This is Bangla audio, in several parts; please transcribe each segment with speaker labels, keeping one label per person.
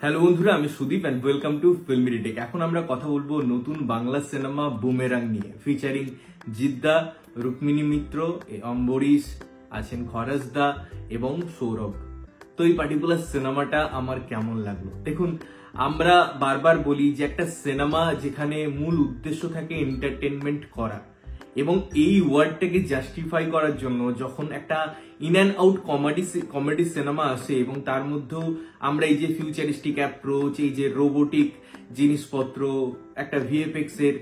Speaker 1: হ্যালো বন্ধুরা, আমি Sudip and welcome to Filmy Retake. এখন আমরা কথা বলবো নতুন বাংলা সিনেমা বুমেরাং নিয়ে, ফিচারিং জিদ্দা, রুক্মিণী মিত্র, অম্বরীশ, আছেন খরচ দা এবং সৌরভ। তো এই পার্টিকুলার সিনেমাটা আমার কেমন লাগলো দেখুন। আমরা বারবার বলি যে একটা সিনেমা যেখানে মূল উদ্দেশ্য থাকে এন্টারটেনমেন্ট করা, এবং এই ওয়ার্ডটাকে জাস্টিফাই করার জন্য যখন একটা in and out comedy cinema আসে এবং তার মধ্যেও আমরা এই যে ফিউচারিস্টিক অ্যাপ্রোচ, এই যে রোবোটিক জিনিসপত্র, একটা ভিএফএক্স এর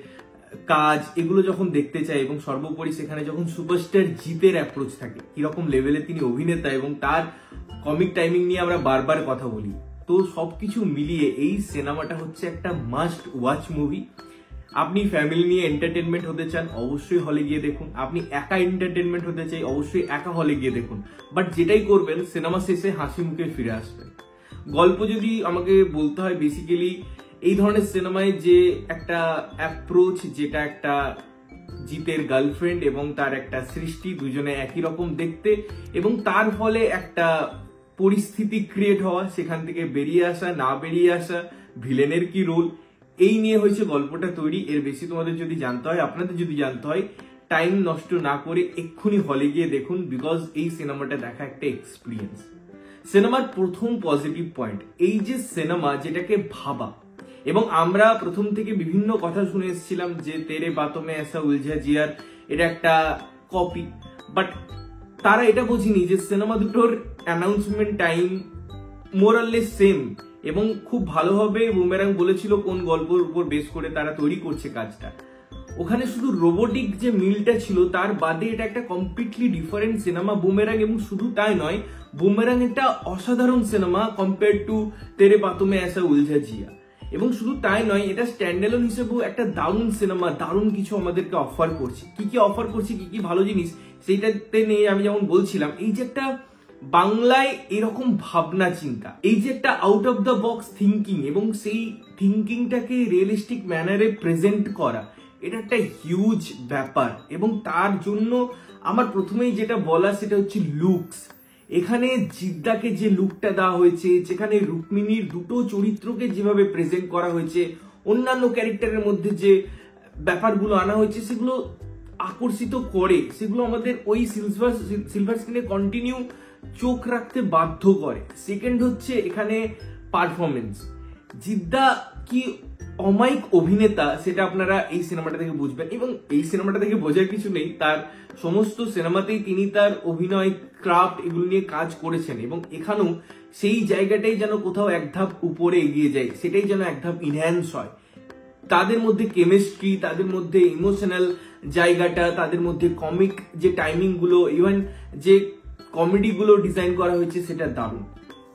Speaker 1: কাজ, এগুলো যখন দেখতে চাই এবং সর্বোপরি সেখানে যখন সুপারস্টার জিতের অ্যাপ্রোচ থাকে, কিরকম লেভেলে তিনি অভিনেতা এবং তার কমিক টাইমিং নিয়ে আমরা বারবার কথা বলি, তো সবকিছু মিলিয়ে এই সিনেমাটা হচ্ছে একটা মাস্ট ওয়াচ মুভি। আপনি ফ্যামিলি নিয়ে এন্টারটেনমেন্ট হতে চান, অবশ্যই হলে গিয়ে দেখুন। আপনি একা এন্টারটেনমেন্ট হতে চাই, অবশ্যই একা হলে গিয়ে দেখুন। বাট যেটাই করবেন, সিনেমা শেষে হাসি মুখে ফিরে আসবেন। গল্প যদি আমাকে বলতে হয়, বেসিক্যালি এই ধরনের সিনেমায় যে একটা অ্যাপ্রোচ, যেটা একটা জিতের গার্লফ্রেন্ড এবং তার একটা সৃষ্টি, দুজনে একই রকম দেখতে, এবং তার ফলে একটা পরিস্থিতি ক্রিয়েট হওয়া, সেখান থেকে বেরিয়ে আসা, না বেরিয়ে আসা, ভিলেনের কি রোল, এই নিয়ে হয়েছে গল্পটা তৈরি। এর বেশি তোমাদের যদি জানতে হয়, আপনাদের যদি জানতে হয়, টাইম নষ্ট না করে এক্ষুনি হলে গিয়ে দেখুন, বিকজ এই সিনেমাটা দেখা একটা এক্সপিরিয়েন্স। সিনেমার প্রথম পজিটিভ পয়েন্ট, এই যে সিনেমা যেটাকে ভাবা, এবং আমরা প্রথম থেকে বিভিন্ন কথা শুনে এসেছিলাম যে তেরে বাতোं में ऐसा उलझा जिया এটা একটা কপি, বাট তারা এটা বোঝেনি যে সিনেমা দুটোর অ্যানাউন্সমেন্ট টাইম মোরাললেস সেম, এবং খুব ভালোভাবে বুমেরাং বলেছিল কোন গল্পের উপর বেস করে তারা তৈরি করছে কাজটা। ওখানে শুধু রোবোটিক যে মিলটা ছিল, তার বাদে এটা একটা কমপ্লিটলি ডিফারেন্ট সিনেমা বুমেরাং। এবং শুধু তাই নয়, বুমেরাং একটা অসাধারণ সিনেমা কম্পেয়ার টু তেরে বাতোं में ऐसा उलझा जिया। এবং শুধু তাই নয়, এটা স্ট্যান্ডএলোন হিসেবেও একটা দারুণ সিনেমা, দারুণ কিছু আমাদেরকে অফার করছে। কি কি অফার করছে, কি কি ভালো জিনিস, সেইটাতে নিয়ে আমি যেমন বলছিলাম, এই যে একটা বাংলায় এরকম ভাবনা চিন্তা, এই যে একটা out of the box thinking, এবং সেই থিঙ্কিংটাকে রিয়েলিস্টিক ম্যানারে প্রেজেন্ট করা, এটা একটা হিউজ ব্যাপার। এবং তার জন্য আমার প্রথমেই যেটা বলা, সেটা হচ্ছে লুকস। এখানে জিদ্দাকে যে লুকটা দেওয়া হয়েছে, যেখানে রুক্মিণীর দুটো চরিত্রকে যেভাবে প্রেজেন্ট করা হয়েছে, অন্যান্য ক্যারেক্টারের মধ্যে যে ব্যাপারগুলো আনা হয়েছে, সেগুলো আকর্ষিত করে, সেগুলো আমাদের ওই সিলভার স্ক্রিনে কন্টিনিউ চোখ রাখতে বাধ্য করে। সেকেন্ড হচ্ছে এখানে পারফরমেন্স। জিদ্দা কি অমায়িক অভিনেতা, সেটা আপনারা এই সিনেমাটা থেকে বুঝবেন। এবং এই সিনেমাটা থেকে বোঝার কিছু নেই, তার সমস্ত সিনেমাতেই তিনি তার অভিনয় ক্রাফট এগুলো নিয়ে কাজ করেছেন, এবং এখানেও সেই জায়গাটাই যেন কোথাও এক ধাপ উপরে এগিয়ে যায়, সেটাই যেন এক ধাপ ইনহ্যান্স হয়। তাদের মধ্যে কেমিস্ট্রি, তাদের মধ্যে ইমোশনাল জায়গাটা, তাদের মধ্যে কমিক যে টাইমিং গুলো, ইভেন যে কমেডি গুলো ডিজাইন করা হয়েছে, সেটা দারুণ।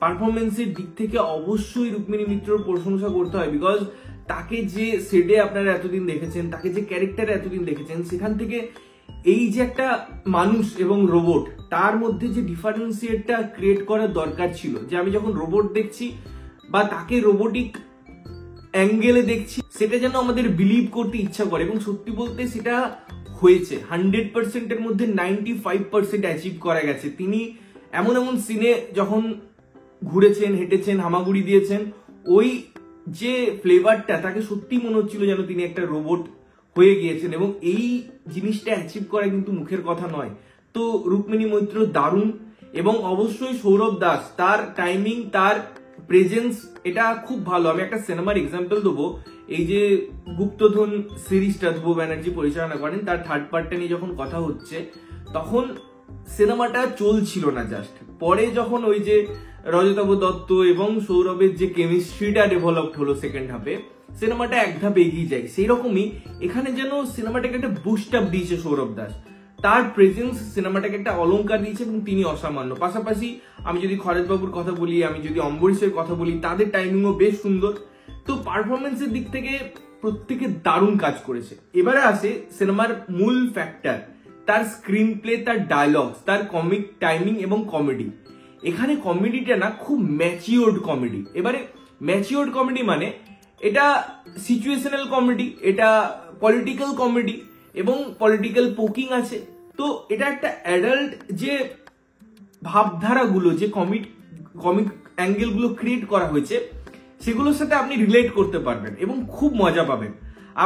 Speaker 1: পারফরমেন্সের দিক থেকে অবশ্যই রুক্মিণী মিত্রর প্রশংসা করতে হয়, বিকজ তাকে যে সেডে আপনারা এতদিন দেখেছেন, তাকে যে ক্যারেক্টারে এতদিন দেখেছেন, সেখান থেকে এই যে একটা মানুষ এবং রোবট, তার মধ্যে যে ডিফারেন্সিয়েটটা ক্রিয়েট করার দরকার ছিল, যে আমি যখন রোবট দেখছি বা তাকে রোবোটিক অ্যাঙ্গেলে দেখছি, সেটা যেন আমাদের বিলিভ করতে ইচ্ছা করে। এবং সত্যি বলতে সেটা হয়েছে, 100% এর মধ্যে 95% অ্যাচিভ করা গেছে। তিনি এমন এমন সিনে যখন ঘুরেছেন, হেঁটেছেন, হামাগুড়ি দিয়েছেন, ওই যে ফ্লেভারটা, তাকে সত্যি মনে হচ্ছিল যেন তিনি একটা রোবট হয়ে গিয়েছেন। এবং এই জিনিসটা অ্যাচিভ করা কিন্তু মুখের কথা নয়। তো রুক্মিণী মৈত্র দারুণ, এবং অবশ্যই সৌরভ দাস, তার টাইমিং, তার প্রেজেন্স, এটা খুব ভালো। আমি একটা সিনেমার এক্সাম্পল দেবো, এই যে গুপ্তধন সিরিজটা ধ্রুব ব্যানার্জি পরিচালনা করেন, তার থার্ড পার্টটা নিয়ে যখন কথা হচ্ছে, তখন সিনেমাটা চলছিল না। জাস্ট পরে যখন ওই যে রজতাভ দত্ত এবং সৌরভের যে কেমিস্ট্রিটা ডেভেলপড হলো সেকেন্ড হাফে, সিনেমাটা এক ধাপ এগিয়ে যায়। সেই রকমই এখানে যেন সিনেমাটাকে একটা বুস্ট আপ দিয়েছে সৌরভ দাস, তার প্রেজেন্স সিনেমাটাকে একটা অলংকার দিয়েছে, এবং তিনি অসামান্য। পাশাপাশি আমি যদি খরচবাবুর কথা বলি, আমি যদি অম্বরীশের কথা বলি, তাদের টাইমিংও বেশ সুন্দর। তো পারফরমেন্সের দিক থেকে প্রত্যেকে দারুণ কাজ করেছে। এবারে আসে সিনেমার মূল ফ্যাক্টর, তার স্ক্রিন প্লে, তার ডায়লগস, তার কমিক টাইমিং এবং কমেডি। এখানে কমেডিটা না খুব ম্যাচিওর্ড কমেডি। এবারে ম্যাচিওর্ড কমেডি মানে এটা সিচুয়েশনাল কমেডি, এটা পলিটিক্যাল কমেডি, এবং পলিটিক্যাল পোকিং আছে। তো এটা একটা অ্যাডাল্ট যে ভাবধারাগুলো, যে কমিক অ্যাঙ্গেলগুলো ক্রিয়েট করা হয়েছে, সেগুলোর সাথে আপনি রিলেট করতে পারবেন এবং খুব মজা পাবেন।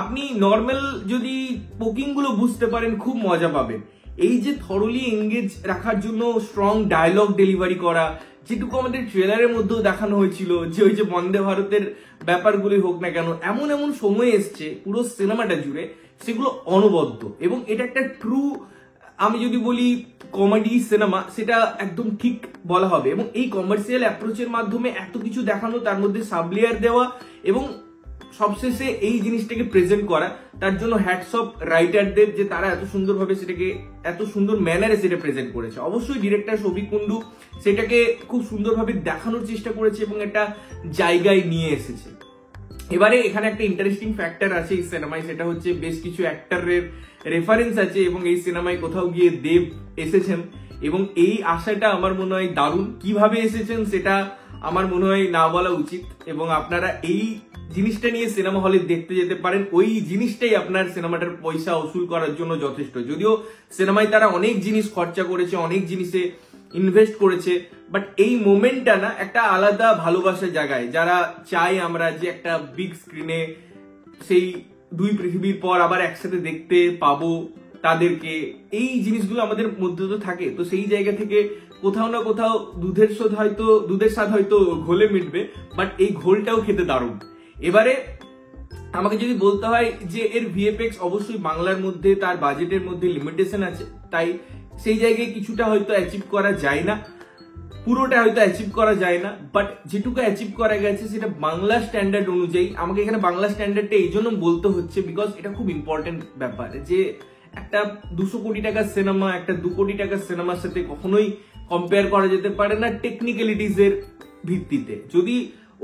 Speaker 1: আপনি নর্মাল যদি পোকিং গুলো বুঝতে পারেন খুব মজা পাবেন। এই যে থরলি এঙ্গেজ রাখার জন্য স্ট্রং ডায়লগ ডেলিভারি করা, যেটুকু আমাদের ট্রেলারের মধ্যেও দেখানো হয়েছিল, যে ওই যে বন্দে ভারতের ব্যাপারগুলি হোক না কেন, এমন এমন সময় এসছে পুরো সিনেমাটা জুড়ে, সেগুলো অনবদ্য এবং এটা একটা ট্রু, আমি যদি বলি কমেডি সিনেমা, সেটা একদম ঠিক বলা হবে। এবং এই কমার্শিয়াল অ্যাপ্রোচের মাধ্যমে এত কিছু দেখানো, তার মধ্যে সাবলেয়ার দেওয়া এবং সবশেষে এই জিনিসটাকে প্রেজেন্ট করা, তার জন্য হ্যাটস অফ রাইটারদের, যে তারা এত সুন্দরভাবে সেটাকে এত সুন্দর ম্যানারে সেটা প্রেজেন্ট করেছে। অবশ্যই ডিরেক্টর শফিক কুন্ডু সেটাকে খুব সুন্দরভাবে দেখানোর চেষ্টা করেছে এবং একটা জায়গায় নিয়ে এসেছে। এবারে এখানে একটা ইন্টারেস্টিং ফ্যাক্টর আছে এই সিনেমায়, সেটা হচ্ছে বেশ কিছু অ্যাক্টরের রেফারেন্স আছে এবং এই সিনেমায় কোথাও গিয়ে দেব এসেছেন এবং এই আশাটা আমার মনে হয় দারুণ। কিভাবে এসেছেন সেটা আমার মনে হয় না বলা উচিত এবং আপনারা এই জিনিসটা নিয়ে সিনেমা হলে দেখতে যেতে পারেন। ওই জিনিসটাই আপনার সিনেমাটার পয়সা উসুল করার জন্য যথেষ্ট। যদিও সিনেমায় তারা অনেক জিনিস খরচা করেছে, অনেক জিনিসে ইনভেস্ট করেছে, বাট এই মোমেন্টটা না একটা আলাদা ভালোবাসার জায়গায়, যারা চাই আমরা যে একটা বিগ স্ক্রিনে সেই দুই পৃথিবীর পর আবার একসাথে দেখতে পাবো তাদেরকে, এই জিনিসগুলো আমাদের মধ্যে তো থাকে। তো সেই জায়গা থেকে কোথাও না কোথাও দুধের স্বাদ হয়তো ঘোলে মিটবে, বাট এই ঘোলটাও খেতে দারুণ। এবারে আমাকে যদি বলতে হয় যে এর ভিএফএক্স অবশ্যই বাংলার মধ্যে তার বাজেটের মধ্যে লিমিটেশন আছে, তাই সেই জায়গায় কিছুটা হয়তো অ্যাচিভ করা যায় না, পুরোটা হয়তো অ্যাচিভ করা যায় না, বাট যেটুকু অ্যাচিভ করা গেছে সেটা বাংলা স্ট্যান্ডার্ড অনুযায়ী। আমাকে এখানে বাংলা স্ট্যান্ডার্ডটা এই জন্য বলতে হচ্ছে বিকজ এটা খুব ইম্পর্টেন্ট ব্যাপার, যে একটা 200 কোটি টাকার সিনেমা একটা 2 কোটি টাকার সিনেমার সাথে কখনোই কম্পেয়ার করা যেতে পারে না টেকনিক্যালিটিস এর ভিত্তিতে। যদি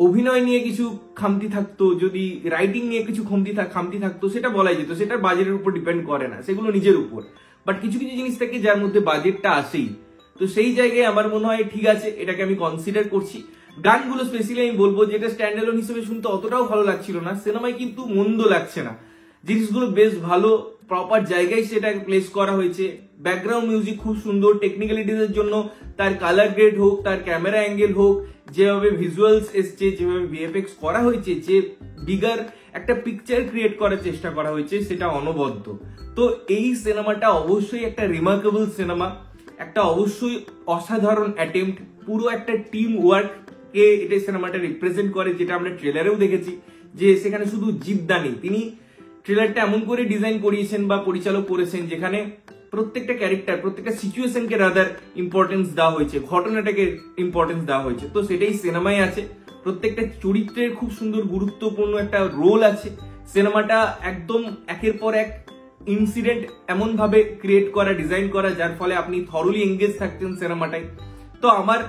Speaker 1: অভিনয় নিয়ে কিছু খামতি থাকতো, যদি রাইটিং নিয়ে কিছু খামতি থাকতো, সেটা বলাই যেত, সেটা বাজেটের উপর ডিপেন্ড করে না, সেগুলো নিজের উপর। বাট কিছু কিছু জিনিস থাকে যার মধ্যে বাজেটটা আসেই, তো সেই জায়গায় আমার মনে হয় ঠিক আছে, এটাকে আমি কনসিডার করছি। গানগুলো স্পেশালি আমি বলবো, যেটা স্ট্যান্ড অ্যালোন হিসেবে শুনতে অতটাও ভালো লাগছিল না, সিনেমায় কিন্তু মন্দ লাগছে না, জিনিসগুলো বেশ ভালো, প্রপার জায়গায় সেটা প্লেস করা হয়েছে। ব্যাকগ্রাউন্ড মিউজিক খুব সুন্দর, টেকনিক্যালিটিস এর জন্য তার কালার গ্রেড হোক, তার ক্যামেরা অ্যাঙ্গেল হোক, যেভাবে ভিজুয়ালস এসছে, যেভাবে ভিএফএক্স করা হয়েছে, যে বিগার একটা পিকচার ক্রিয়েট করার চেষ্টা করা হয়েছে, সেটা অনবদ্য। তো এই সিনেমাটা অবশ্যই একটা রিমার্কেবল সিনেমা, একটা অবশ্যই অসাধারণ অ্যাটেম্পট, পুরো একটা টিম ওয়ার্ক কে এটা সিনেমাটা রিপ্রেজেন্ট করে, যেটা আমরা ট্রেলারেও দেখেছি যে সেখানে শুধু জিদ্দা নেই, তিনি ট্রেলারটা এমন করে ডিজাইন করিয়েছেন বা পরিচালক করেছেন যেখানে প্রত্যেকটা ক্যারেক্টার, প্রত্যেকটা সিচুয়েশনকে রাদার ইম্পর্টেন্স দেওয়া হয়েছে, ঘটনাটাকে ইম্পর্টেন্স দেওয়া হয়েছে। তো সেটাই সিনেমায় আছে, প্রত্যেকটা চরিত্রের খুব সুন্দর গুরুত্বপূর্ণ একটা রোল আছে। সিনেমাটা একদম একের পর এক ইনসিডেন্ট এমন ভাবে ক্রিয়েট করা, ডিজাইন করা, যার ফলে আপনি থরলি এঙ্গেজ থাকতেন সিনেমাটায়। তো আমার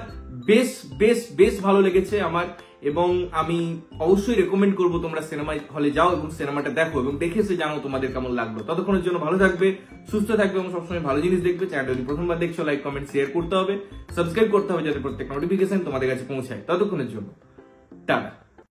Speaker 1: বেশ ভালো লেগেছে আমার, এবং আমি অবশ্যই রেকমেন্ড করবো তোমরা সিনেমা হলে যাও এবং সিনেমাটা দেখো এবং দেখে এসে জানো তোমাদের কেমন লাগলো। ততক্ষণের জন্য ভালো থাকবে, সুস্থ থাকবে এবং সবসময় ভালো জিনিস দেখবে। চ্যানেলটা যদি প্রথমবার দেখছো, লাইক কমেন্ট শেয়ার করতে হবে, সাবস্ক্রাইব করতে হবে যাতে প্রত্যেক নোটিফিকেশন তোমাদের কাছে পৌঁছায়। ততক্ষণের জন্য টাটা।